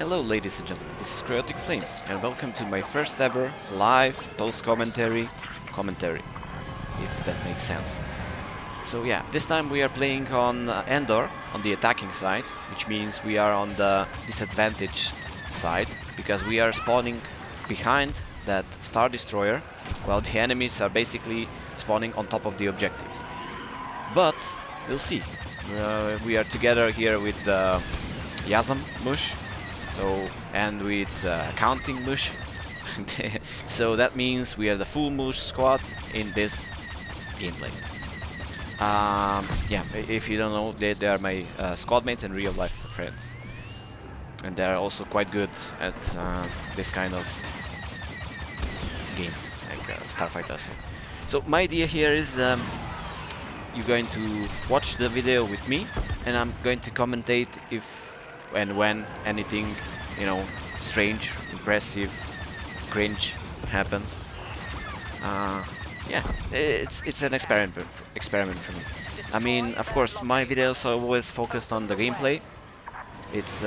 Hello ladies and gentlemen, this is Cryotic Flame and welcome to my first ever live post-commentary, if that makes sense. So yeah, this time we are playing on Endor, on the attacking side, which means we are on the disadvantaged side, because we are spawning behind that Star Destroyer, while the enemies are basically spawning on top of the objectives. But, we'll see. We are together here with Yazam Mush, and with Accounting Mush. So that means we are the full Mush squad in this gameplay. Yeah, if you don't know, they are my squad mates and real life friends. And they are also quite good at this kind of game, like Starfighter. So my idea here is you're going to watch the video with me, and I'm going to commentate if and when anything, you know, strange, impressive, cringe happens. Yeah, it's an experiment for me. I mean, of course, my videos are always focused on the gameplay. It's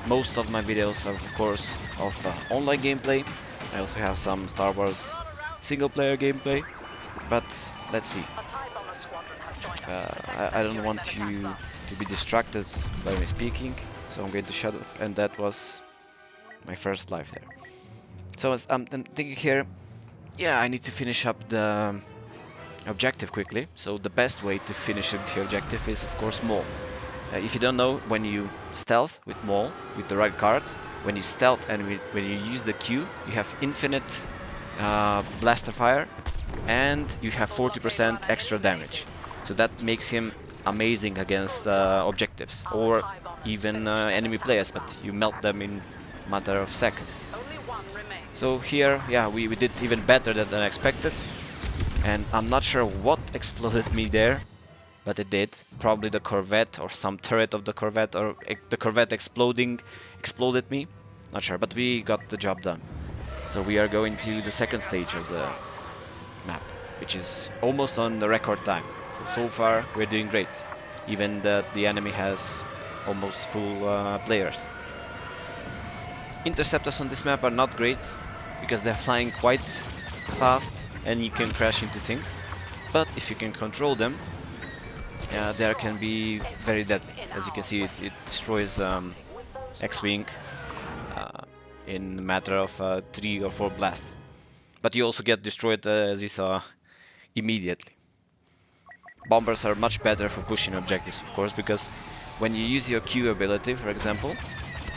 most of my videos are, of course, of online gameplay. I also have some Star Wars single-player gameplay, but let's see. I don't want you to be distracted by me speaking, so I'm going to shut up. And that was my first live there. So I'm thinking here, yeah, I need to finish up the objective quickly. So the best way to finish the objective is, of course, Maul. If you don't know, when you stealth with Maul, with the right cards, when you stealth and when you use the Q, you have infinite blaster fire, and you have 40% extra damage. So that makes him amazing against objectives, or even enemy players, but you melt them in a matter of seconds. So here, yeah, we did even better than expected, and I'm not sure what exploded me there, but it did. Probably the Corvette or some turret of the Corvette, or the Corvette exploded me. Not sure, but we got the job done. So we are going to the second stage of the map, which is almost on the record time. So far we're doing great, even that the enemy has almost full players. Interceptors on this map are not great, because they're flying quite fast and you can crash into things. But if you can control them, there can be very deadly. As you can see, it destroys X-Wing in a matter of 3 or 4 blasts. But you also get destroyed, as you saw, immediately. Bombers are much better for pushing objectives, of course, because when you use your Q ability, for example,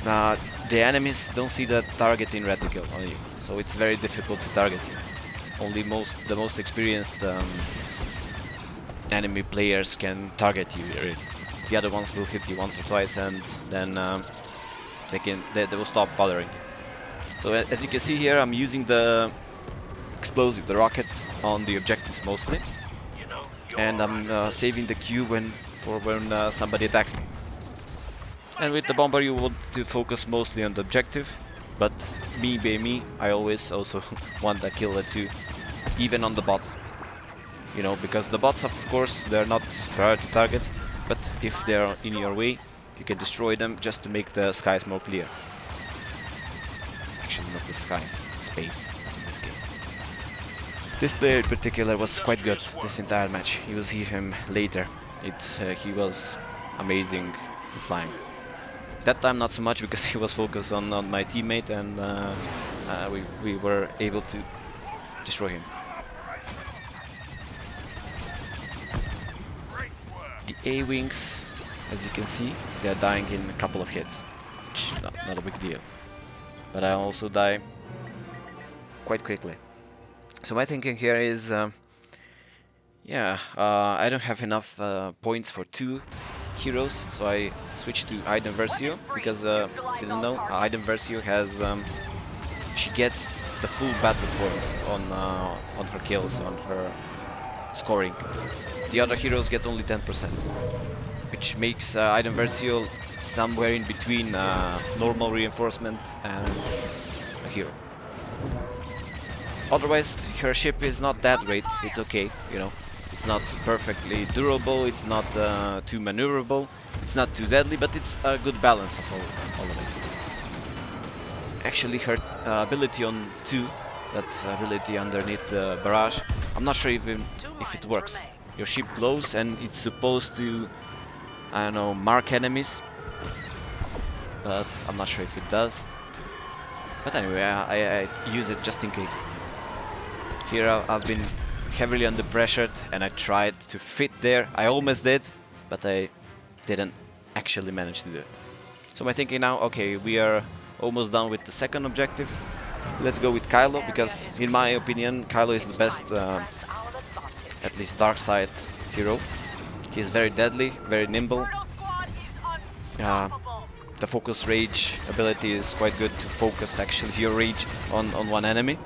the enemies don't see the targeting reticle on you, so it's very difficult to target you. Only the most experienced enemy players can target you. Really. The other ones will hit you once or twice, and then they will stop bothering you. So as you can see here, I'm using the explosive, the rockets, on the objectives mostly, and I'm saving the Q for when somebody attacks me. And with the bomber you want to focus mostly on the objective, but me, I always also want to kill it too, even on the bots. You know, because the bots, of course, they're not priority targets, but if they're in your way, you can destroy them just to make the skies more clear. Actually, not the skies, space in this case. This player in particular was quite good this entire match. You will see him later. He was amazing in flying. That time not so much, because he was focused on my teammate, and we were able to destroy him. The A-Wings, as you can see, they are dying in a couple of hits, which is not a big deal. But I also die quite quickly. So my thinking here is, I don't have enough points for 2 heroes, so I switched to Aiden Versio, because if you don't know, Aiden Versio has she gets the full battle points on her kills, on her scoring. The other heroes get only 10%, which makes Aiden Versio somewhere in between normal reinforcement and a hero. Otherwise, her ship is not that great. It's okay, you know. It's not perfectly durable, it's not too maneuverable, it's not too deadly, but it's a good balance of all of it. actually her ability on 2, that ability underneath the barrage, I'm not sure if it works. Your ship glows and it's supposed to, I don't know, mark enemies, but I'm not sure if it does. But anyway, I use it just in case. Here I've been heavily under pressured and I tried to fit there. I almost did, but I didn't actually manage to do it. So my thinking now, okay, we are almost done with the second objective. Let's go with Kylo, because in my opinion Kylo is the best, at least dark side hero. He's very deadly, very nimble. The focus rage ability is quite good to focus actually your rage on one enemy.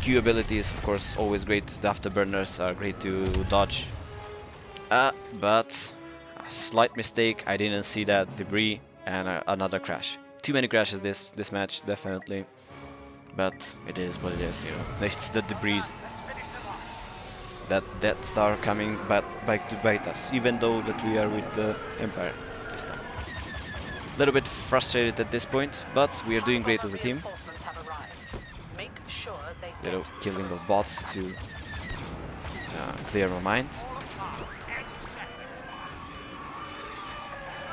Q ability is of course always great. The afterburners are great to dodge. But a slight mistake, I didn't see that debris and another crash. Too many crashes this match, definitely. But it is what it is, you know. It's the debris. That Death Star coming back to bite us, even though that we are with the Empire this time. A little bit frustrated at this point, but we are doing great as a team. Little killing of bots to clear my mind.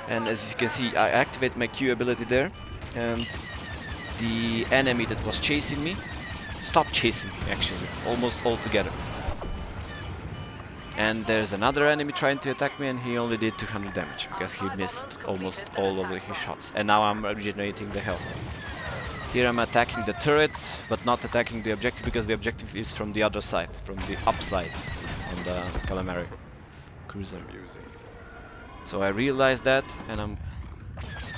And as you can see, I activate my Q ability there, and the enemy that was chasing me stopped chasing me actually, almost altogether. And there's another enemy trying to attack me, and he only did 200 damage because he missed almost all of his shots. And now I'm regenerating the health. Here I'm attacking the turret, but not attacking the objective, because the objective is from the other side, from the upside on the Calamari cruiser. So I realized that, and I'm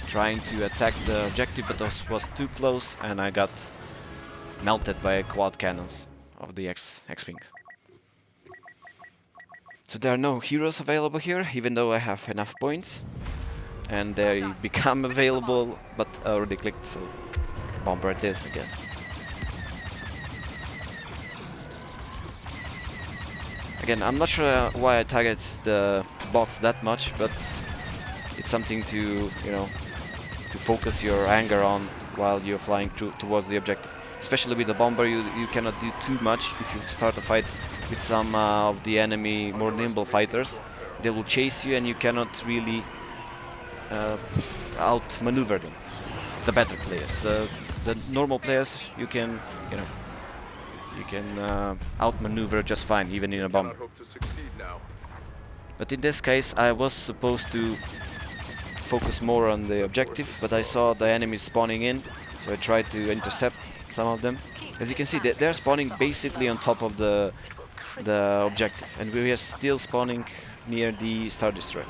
trying to attack the objective, but this was too close, and I got melted by quad cannons of the X-Wing. So there are no heroes available here, even though I have enough points. And they become available, but already clicked, so bomber it is, I guess. Again, I'm not sure why I target the bots that much, but it's something to, you know, to focus your anger on while you're flying towards the objective. Especially with the bomber, you cannot do too much. If you start a fight with some of the enemy more nimble fighters, they will chase you and you cannot really outmaneuver them. The better players, the normal players, you can, you know, you can outmaneuver just fine, even in a bomber. But in this case, I was supposed to focus more on the objective, but I saw the enemies spawning in, so I tried to intercept some of them. As you can see, they're spawning basically on top of the objective, and we are still spawning near the Star Destroyer,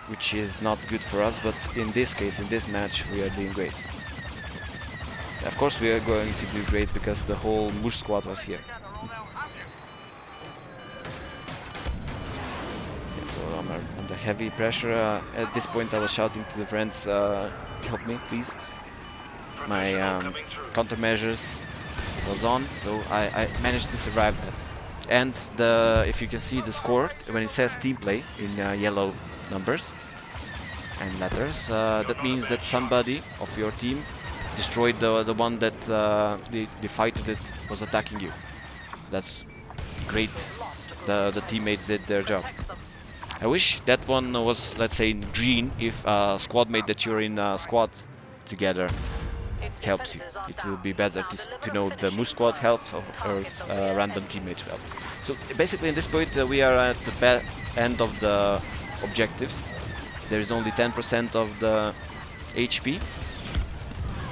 which is not good for us. But in this case, in this match, we are doing great. Of course, we are going to do great because the whole Mush squad was here. So I'm under heavy pressure. At this point, I was shouting to the friends, "Help me, please!" My countermeasures was on, so I managed to survive that. And if you can see the score, when it says team play in yellow numbers and letters, that means that somebody of your team destroyed the one that the fighter that was attacking you. That's great. The teammates did their job. I wish that one was, let's say, in green, if a squad mate that you're in a squad together helps you. It will be better to know the Mush squad helps or if random teammates help. So basically, in this point, we are at the end of the objectives. There is only 10% of the HP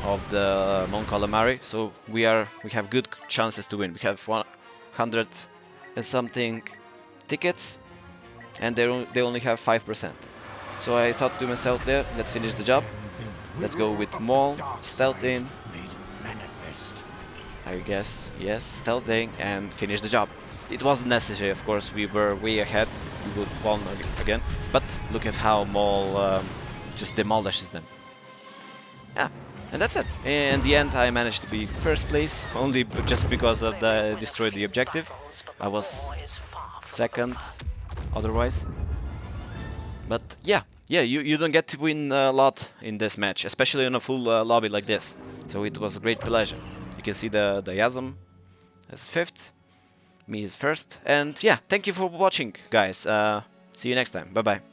of the Mon Calamari, so we have good chances to win. We have 100 and something tickets, and they only have 5%. So I thought to myself, there, let's finish the job. Let's go with Maul, stealthing, I guess, yes, stealthing, and finish the job. It wasn't necessary, of course, we were way ahead, we would won again, but look at how Maul just demolishes them. Yeah, and that's it. In the end, I managed to be first place, only just because of I destroyed the objective. I was second, otherwise. But yeah, you don't get to win a lot in this match, especially in a full lobby like this. So it was a great pleasure. You can see the Yasm as 5th, me is 1st, and yeah, thank you for watching, guys. See you next time. Bye bye.